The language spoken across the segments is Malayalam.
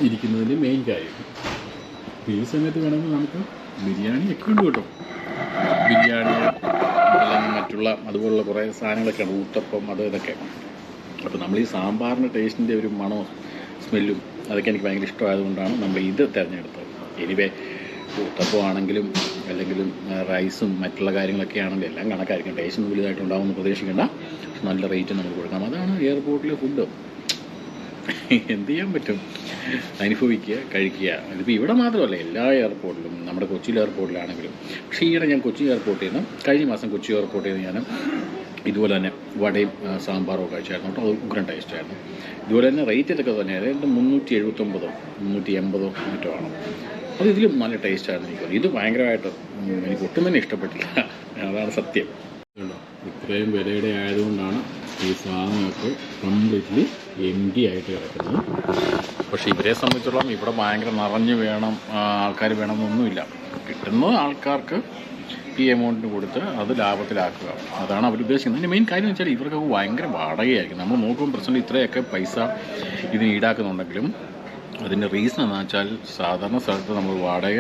ഇരിക്കുന്നതിൻ്റെ മെയിൻ കാര്യം. ഈ സമയത്ത് വേണമെങ്കിൽ നമുക്ക് ബിരിയാണി ഒക്കെ ഉണ്ട് കേട്ടോ. ബിരിയാണി അല്ലെങ്കിൽ മറ്റുള്ള അതുപോലുള്ള കുറേ സാധനങ്ങളൊക്കെയാണ്, ഊത്തപ്പം അത് ഇതൊക്കെ. അപ്പോൾ നമ്മൾ ഈ സാമ്പാറിൻ്റെ ടേസ്റ്റിൻ്റെ ഒരു മണവും സ്മെല്ലും അതൊക്കെ എനിക്ക് ഭയങ്കര ഇഷ്ടമായതുകൊണ്ടാണ് നമ്മൾ ഇത് തിരഞ്ഞെടുത്തത്. എനിവേ ഊത്തപ്പം ആണെങ്കിലും അല്ലെങ്കിലും റൈസും മറ്റുള്ള കാര്യങ്ങളൊക്കെ ആണെങ്കിലും എല്ലാം കണക്കായിരിക്കും. ടേസ്റ്റ് വലുതായിട്ട് ഉണ്ടാകുമെന്ന് പ്രതീക്ഷിക്കേണ്ട, പക്ഷെ നല്ല റേറ്റ് നമുക്ക് കൊടുക്കാം. അതാണ് എയർപോർട്ടിലെ ഫുഡ്. എന്ത് ചെയ്യാൻ പറ്റും, അനുഭവിക്കുക, കഴിക്കുക. ഇതിപ്പോൾ ഇവിടെ മാത്രമല്ല, എല്ലാ എയർപോർട്ടിലും, നമ്മുടെ കൊച്ചി എയർപോർട്ടിലാണെങ്കിലും. പക്ഷേ ഈയിടെ ഞാൻ കൊച്ചി എയർപോർട്ടിൽ നിന്ന് കഴിഞ്ഞ മാസം കൊച്ചി എയർപോർട്ടിൽ നിന്ന് ഞാൻ ഇതുപോലെ തന്നെ വടയും സാമ്പാറും ഒക്കെ കഴിച്ചായിരുന്നു കേട്ടോ. അത് ഉഗ്രൻ ടേസ്റ്റായിരുന്നു. ഇതുപോലെ തന്നെ റേറ്റ് ഇതൊക്കെ തന്നെ, അതായത് 379 380 മറ്റോ ആണ്. അത് ഇതിലും നല്ല ടേസ്റ്റായിരുന്നു എനിക്ക്. ഇത് ഭയങ്കരമായിട്ട് എനിക്ക് ഒട്ടും തന്നെ ഇഷ്ടപ്പെട്ടില്ല, അതാണ് സത്യം. ഇത്രയും വിലയുടെ ആയതുകൊണ്ടാണ് ഈ സാധനങ്ങൾക്ക് കംപ്ലീറ്റ്ലി എംറ്റി ആയിട്ട് കിടക്കുന്നത്. പക്ഷേ ഇവരെ സംബന്ധിച്ചോളം ഇവിടെ ഭയങ്കര നിറഞ്ഞ് വേണം, ആൾക്കാർ വേണമെന്നൊന്നുമില്ല. കിട്ടുന്ന ആൾക്കാർക്ക് ഈ എമൗണ്ടിന് കൊടുത്ത് അത് ലാഭത്തിലാക്കുക, അതാണ് അവർ ഉദ്ദേശിക്കുന്നത്. അതിൻ്റെ മെയിൻ കാര്യം എന്ന് വെച്ചാൽ ഇവർക്ക് ഭയങ്കര വാടകയായിരിക്കും. നമ്മൾ നോക്കുമ്പോൾ പ്രശ്നം ഇത്രയൊക്കെ പൈസ ഇതിന് ഈടാക്കുന്നുണ്ടെങ്കിലും അതിൻ്റെ റീസൺ എന്താണെന്ന് വെച്ചാൽ സാധാരണ സ്ഥലത്ത് നമ്മൾ വാടക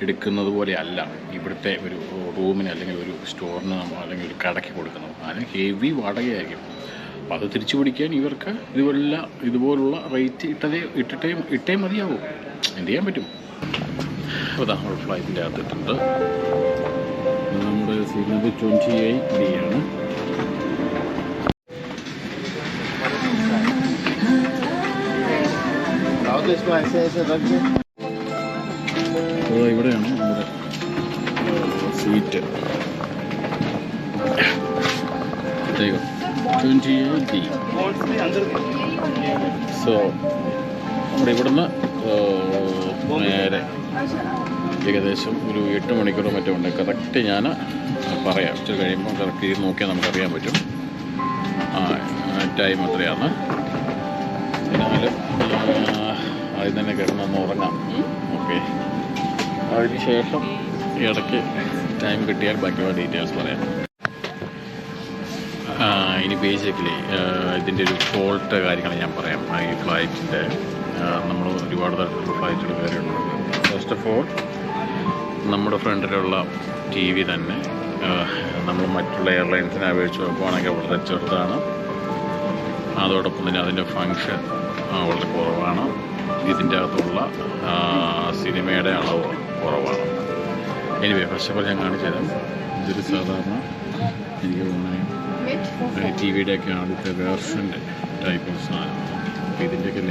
എടുക്കുന്നത് പോലെ അല്ല ഇവിടുത്തെ ഒരു റൂമിന് അല്ലെങ്കിൽ ഒരു സ്റ്റോറിന് അല്ലെങ്കിൽ ഒരു കടയ്ക്ക് കൊടുക്കുന്നത്. അതിന് ഹെവി വാടകയായിരിക്കും. അപ്പോൾ അത് തിരിച്ചു പിടിക്കാൻ ഇവർക്ക് ഇതുപോലുള്ള റേറ്റ് ഇട്ടേ മതിയാവും. എന്ത് ചെയ്യാൻ പറ്റും. അപ്പോൾ നമ്മൾ ഫ്ലൈറ്റിൻ്റെ അകത്തിട്ടുണ്ട്. നമ്മുടെ സീറ്റ് 28D ആണ്. ഇവിടെയാണ് നമ്മുടെ സീറ്റ്. 28D. സോ നമ്മുടെ ഇവിടുന്ന് നേരെ ഏകദേശം ഒരു 8 മണിക്കൂർ മറ്റോ ഉണ്ട്. കറക്റ്റ് ഞാൻ പറയാം, ഇച്ചിരി കഴിയുമ്പോൾ കറക്റ്റ് ചെയ്ത് നോക്കിയാൽ നമുക്കറിയാൻ പറ്റും ടൈം എത്രയാണ്. എന്നാലും ആദ്യം തന്നെ കിടന്നൊന്ന് ഉറങ്ങാം. ഓക്കെ, അതിന് ശേഷം ഇടയ്ക്ക് ടൈം കിട്ടിയാൽ ബാക്കിയുള്ള ഡീറ്റെയിൽസ് പറയാം. ഇനി ബേസിക്കലി ഇതിൻ്റെ ഒരു ഫോൾട്ട് കാര്യങ്ങൾ ഞാൻ പറയാം. ഈ ഫ്ലൈറ്റിൻ്റെ നമ്മൾ ഒരുപാട് തരത്തിലുള്ള ഫ്ലൈറ്റുകൾ കയറിയിട്ടുണ്ട്. ഫസ്റ്റ് ഓഫ് ഓൾ നമ്മുടെ ഫ്രണ്ടിലുള്ള TV തന്നെ നമ്മൾ മറ്റുള്ള എയർലൈൻസിനെ അപേക്ഷിച്ച് നോക്കുകയാണെങ്കിൽ വളരെ ചെറുതാണ്. അതോടൊപ്പം തന്നെ അതിൻ്റെ ഫങ്ഷൻ വളരെ കുറവാണ്. ഇതിൻ്റെ അകത്തുള്ള സിനിമയുടെ അളവ് കുറവാണ്. എനിവേ ഫസ്റ്റ് ഓഫ് ഓൾ ഞാൻ കാണിച്ചത് ഇതൊരു സാധാരണ എനിക്ക് തോന്നുന്നത് TVയുടെ ഒക്കെ ആദ്യത്തെ വേർഷൻ്റെ ടൈപ്പ് ഓഫ് സാധനം. ഇതിൻ്റെയൊക്കെ